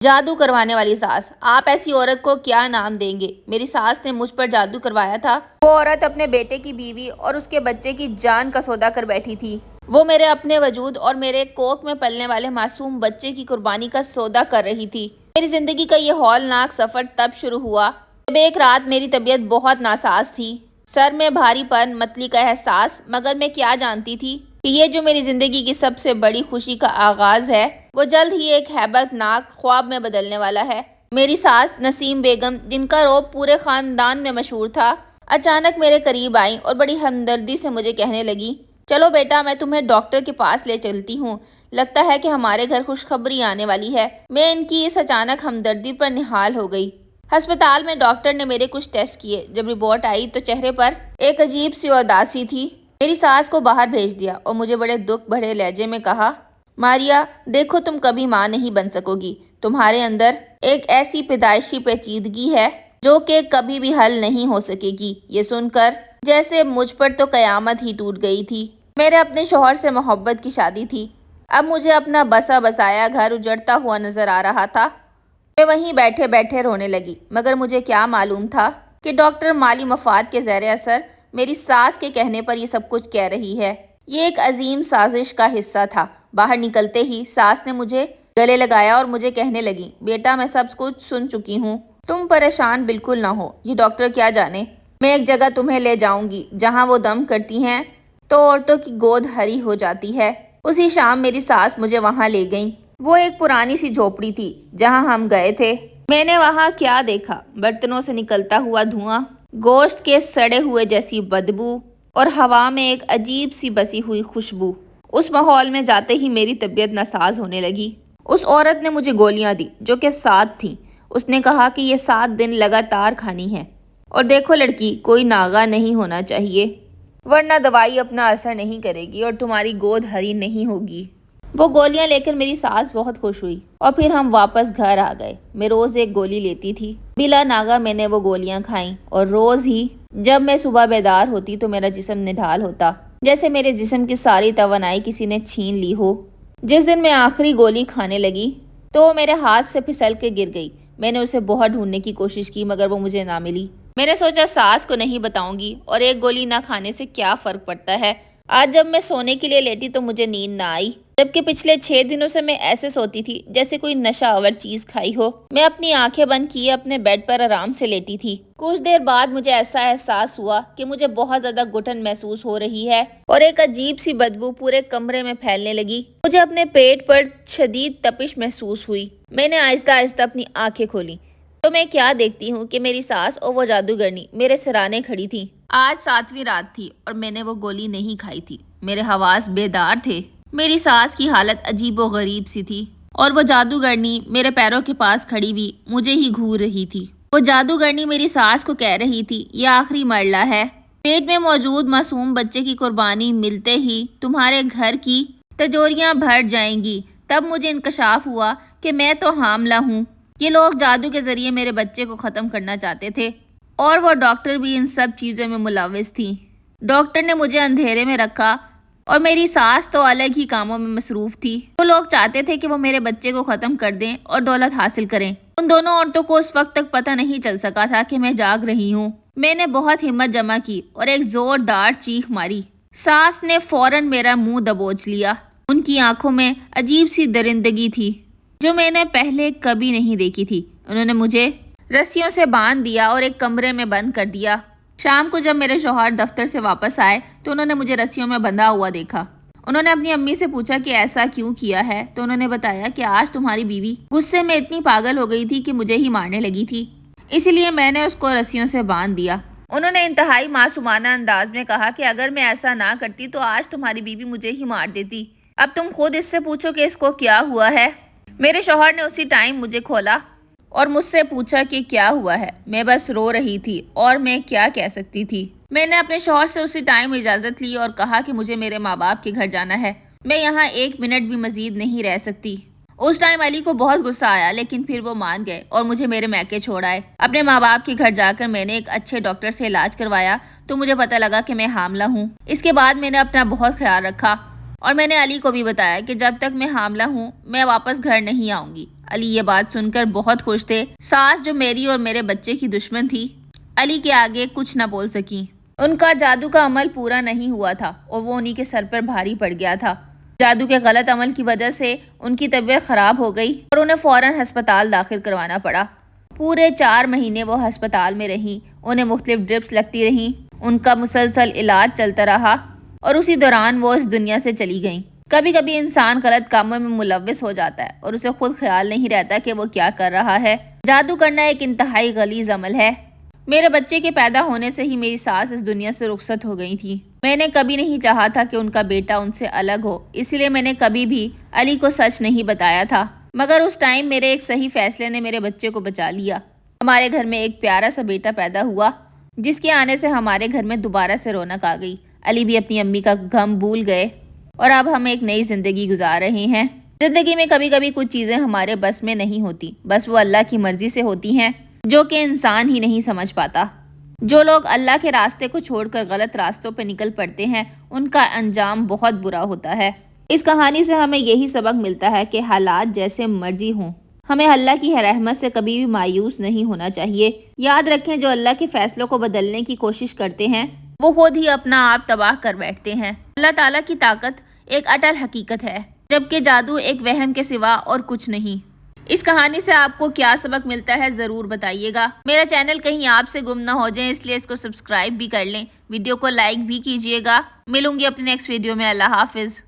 جادو کروانے والی ساس، آپ ایسی عورت کو کیا نام دیں گے؟ میری ساس نے مجھ پر جادو کروایا تھا۔ وہ عورت اپنے بیٹے کی بیوی اور اس کے بچے کی جان کا سودا کر بیٹھی تھی۔ وہ میرے اپنے وجود اور میرے کوکھ میں پلنے والے معصوم بچے کی قربانی کا سودا کر رہی تھی۔ میری زندگی کا یہ ہولناک سفر تب شروع ہوا جب ایک رات میری طبیعت بہت ناساز تھی، سر میں بھاری پن، متلی کا احساس، مگر میں کیا جانتی تھی کہ یہ جو میری زندگی کی سب سے بڑی خوشی کا آغاز ہے وہ جلد ہی ایک ہیبت ناک خواب میں بدلنے والا ہے۔ میری ساس نسیم بیگم، جن کا روب پورے خاندان میں مشہور تھا، اچانک میرے قریب آئیں اور بڑی ہمدردی سے مجھے کہنے لگی، چلو بیٹا، میں تمہیں ڈاکٹر کے پاس لے چلتی ہوں، لگتا ہے کہ ہمارے گھر خوشخبری آنے والی ہے۔ میں ان کی اس اچانک ہمدردی پر نہال ہو گئی۔ ہسپتال میں ڈاکٹر نے میرے کچھ ٹیسٹ کیے۔ جب رپورٹ آئی تو چہرے پر ایک عجیب سی اداسی تھی۔ میری ساس کو باہر بھیج دیا اور مجھے بڑے دکھ بھرے لہجے میں کہا، ماریا، دیکھو تم کبھی ماں نہیں بن سکو گی۔ تمہارے اندر ایک ایسی پیدائشی پیچیدگی ہے جو کہ کبھی بھی حل نہیں ہو سکے گی۔ یہ سن کر جیسے مجھ پر تو قیامت ہی ٹوٹ گئی تھی۔ میرے اپنے شوہر سے محبت کی شادی تھی۔ اب مجھے اپنا بسا بسایا گھر اجڑتا ہوا نظر آ رہا تھا۔ میں وہیں بیٹھے بیٹھے رونے لگی، مگر مجھے کیا معلوم تھا کہ ڈاکٹر مالی مفاد کے زیر اثر میری ساس کے کہنے پر یہ سب کچھ کہہ رہی ہے۔ یہ ایک عظیم سازش کا حصہ تھا۔ باہر نکلتے ہی ساس نے مجھے گلے لگایا اور مجھے کہنے لگی، بیٹا، میں سب کچھ سن چکی ہوں، تم پریشان بالکل نہ ہو، یہ ڈاکٹر کیا جانے، میں ایک جگہ تمہیں لے جاؤں گی جہاں وہ دم کرتی ہیں تو عورتوں کی گود ہری ہو جاتی ہے۔ اسی شام میری ساس مجھے وہاں لے گئیں۔ وہ ایک پرانی سی جھوپڑی تھی جہاں ہم گئے تھے۔ میں نے وہاں کیا دیکھا، برتنوں سے نکلتا ہوا دھواں، گوشت کے سڑے ہوئے جیسی بدبو اور ہوا میں ایک عجیب سی بسی ہوئی خوشبو۔ اس ماحول میں جاتے ہی میری طبیعت ناساز ہونے لگی۔ اس عورت نے مجھے گولیاں دی جو کہ 7 تھیں۔ اس نے کہا کہ یہ 7 دن لگاتار کھانی ہے، اور دیکھو لڑکی، کوئی ناغہ نہیں ہونا چاہیے ورنہ دوائی اپنا اثر نہیں کرے گی اور تمہاری گود ہری نہیں ہوگی۔ وہ گولیاں لے کر میری ساس بہت خوش ہوئی اور پھر ہم واپس گھر آ گئے۔ میں روز ایک گولی لیتی تھی۔ بلا ناغہ میں نے وہ گولیاں کھائیں اور روز ہی جب میں صبح بیدار ہوتی تو میرا جسم نڈھال ہوتا، جیسے میرے جسم کی ساری توانائی کسی نے چھین لی ہو۔ جس دن میں آخری گولی کھانے لگی تو وہ میرے ہاتھ سے پھسل کے گر گئی۔ میں نے اسے بہت ڈھونڈنے کی کوشش کی مگر وہ مجھے نہ ملی۔ میں نے سوچا ساس کو نہیں بتاؤں گی، اور ایک گولی نہ کھانے سے کیا فرق پڑتا ہے۔ آج جب میں سونے کے لیے لیٹی تو مجھے نیند نہ آئی، جبکہ پچھلے 6 دنوں سے میں ایسے سوتی تھی جیسے کوئی نشہ آور چیز کھائی ہو۔ میں اپنی آنکھیں بند کیے اپنے بیڈ پر آرام سے لیٹی تھی۔ کچھ دیر بعد مجھے ایسا احساس ہوا کہ مجھے بہت زیادہ گھٹن محسوس ہو رہی ہے اور ایک عجیب سی بدبو پورے کمرے میں پھیلنے لگی۔ مجھے اپنے پیٹ پر شدید تپش محسوس ہوئی۔ میں نے آہستہ آہستہ اپنی آنکھیں کھولی تو میں کیا دیکھتی ہوں کہ میری ساس اور وہ جادوگرنی میرے سرانے کھڑی تھی۔ آج 7ویں رات تھی اور میں نے وہ گولی نہیں کھائی تھی۔ میرے حواس بیدار تھے۔ میری ساس کی حالت عجیب و غریب سی تھی اور وہ جادوگرنی میرے پیروں کے پاس کھڑی ہوئی مجھے ہی گھور رہی تھی۔ وہ جادوگرنی میری ساس کو کہہ رہی تھی، یہ آخری مرحلہ ہے، پیٹ میں موجود معصوم بچے کی قربانی ملتے ہی تمہارے گھر کی تجوریاں بھر جائیں گی۔ تب مجھے انکشاف ہوا کہ میں تو حاملہ ہوں۔ یہ لوگ جادو کے ذریعے میرے بچے کو ختم کرنا چاہتے تھے اور وہ ڈاکٹر بھی ان سب چیزوں میں ملوث تھی۔ ڈاکٹر نے مجھے اندھیرے میں رکھا اور میری ساس تو الگ ہی کاموں میں مصروف تھی۔ وہ لوگ چاہتے تھے کہ وہ میرے بچے کو ختم کر دیں اور دولت حاصل کریں۔ ان دونوں عورتوں کو اس وقت تک پتہ نہیں چل سکا تھا کہ میں جاگ رہی ہوں۔ میں نے بہت ہمت جمع کی اور ایک زوردار چیخ ماری۔ ساس نے فوراً میرا منہ دبوچ لیا۔ ان کی آنکھوں میں عجیب سی درندگی تھی جو میں نے پہلے کبھی نہیں دیکھی تھی۔ انہوں نے مجھے رسیوں سے باندھ دیا اور ایک کمرے میں بند کر دیا۔ شام کو جب میرے شوہر دفتر سے واپس آئے تو انہوں نے مجھے رسیوں میں بندھا ہوا دیکھا۔ انہوں نے اپنی امی سے پوچھا کہ ایسا کیوں کیا ہے تو انہوں نے بتایا کہ آج تمہاری بیوی غصے میں اتنی پاگل ہو گئی تھی کہ مجھے ہی مارنے لگی تھی، اسی لیے میں نے اس کو رسیوں سے باندھ دیا۔ انہوں نے انتہائی معصومانہ انداز میں کہا کہ اگر میں ایسا نہ کرتی تو آج تمہاری بیوی مجھے ہی مار دیتی۔ اب تم خود اس سے پوچھو کہ اس کو کیا ہوا ہے۔ میرے شوہر نے اسی ٹائم مجھے کھولا اور مجھ سے پوچھا کہ کیا ہوا ہے۔ میں بس رو رہی تھی اور میں کیا کہہ سکتی تھی۔ میں نے اپنے شوہر سے اسی ٹائم اجازت لی اور کہا کہ مجھے میرے ماں باپ کے گھر جانا ہے، میں یہاں 1 منٹ بھی مزید نہیں رہ سکتی۔ اس ٹائم علی کو بہت غصہ آیا لیکن پھر وہ مان گئے اور مجھے میرے میکے چھوڑ آئے۔ اپنے ماں باپ کے گھر جا کر میں نے ایک اچھے ڈاکٹر سے علاج کروایا تو مجھے پتہ لگا کہ میں حاملہ ہوں۔ اس کے بعد میں نے اپنا بہت خیال رکھا اور میں نے علی کو بھی بتایا کہ جب تک میں حاملہ ہوں میں واپس گھر نہیں آؤں گی۔ علی یہ بات سن کر بہت خوش تھے۔ ساس جو میری اور میرے بچے کی دشمن تھی، علی کے آگے کچھ نہ بول سکی۔ ان کا جادو کا عمل پورا نہیں ہوا تھا اور وہ انہی کے سر پر بھاری پڑ گیا تھا۔ جادو کے غلط عمل کی وجہ سے ان کی طبیعت خراب ہو گئی اور انہیں فوراً ہسپتال داخل کروانا پڑا۔ پورے 4 مہینے وہ ہسپتال میں رہیں، انہیں مختلف ڈرپس لگتی رہیں، ان کا مسلسل علاج چلتا رہا اور اسی دوران وہ اس دنیا سے چلی گئیں۔ کبھی کبھی انسان غلط کاموں میں ملوث ہو جاتا ہے اور اسے خود خیال نہیں رہتا کہ وہ کیا کر رہا ہے۔ جادو کرنا ایک انتہائی غلیظ عمل ہے۔ میرے بچے کے پیدا ہونے سے ہی میری ساس اس دنیا سے رخصت ہو گئی تھی۔ میں نے کبھی نہیں چاہا تھا کہ ان کا بیٹا ان سے الگ ہو، اس لیے میں نے کبھی بھی علی کو سچ نہیں بتایا تھا، مگر اس ٹائم میرے ایک صحیح فیصلے نے میرے بچے کو بچا لیا۔ ہمارے گھر میں ایک پیارا سا بیٹا پیدا ہوا، جس کے آنے سے ہمارے گھر میں دوبارہ سے رونق آ گئی۔ علی بھی اپنی امی کا غم بھول گئے اور اب ہم ایک نئی زندگی گزار رہے ہیں۔ زندگی میں کبھی کبھی کچھ چیزیں ہمارے بس میں نہیں ہوتی، بس وہ اللہ کی مرضی سے ہوتی ہیں، جو کہ انسان ہی نہیں سمجھ پاتا۔ جو لوگ اللہ کے راستے کو چھوڑ کر غلط راستوں پہ نکل پڑتے ہیں، ان کا انجام بہت برا ہوتا ہے۔ اس کہانی سے ہمیں یہی سبق ملتا ہے کہ حالات جیسے مرضی ہوں، ہمیں اللہ کی رحمت سے کبھی بھی مایوس نہیں ہونا چاہیے۔ یاد رکھیں، جو اللہ کے فیصلوں کو بدلنے کی کوشش کرتے ہیں، وہ خود ہی اپنا آپ تباہ کر بیٹھتے ہیں۔ اللہ تعالیٰ کی طاقت ایک اٹل حقیقت ہے، جبکہ جادو ایک وہم کے سوا اور کچھ نہیں۔ اس کہانی سے آپ کو کیا سبق ملتا ہے ضرور بتائیے گا۔ میرا چینل کہیں آپ سے گم نہ ہو جائیں، اس لیے اس کو سبسکرائب بھی کر لیں، ویڈیو کو لائک بھی کیجیے گا۔ ملوں گی اپنے نیکسٹ ویڈیو میں۔ اللہ حافظ۔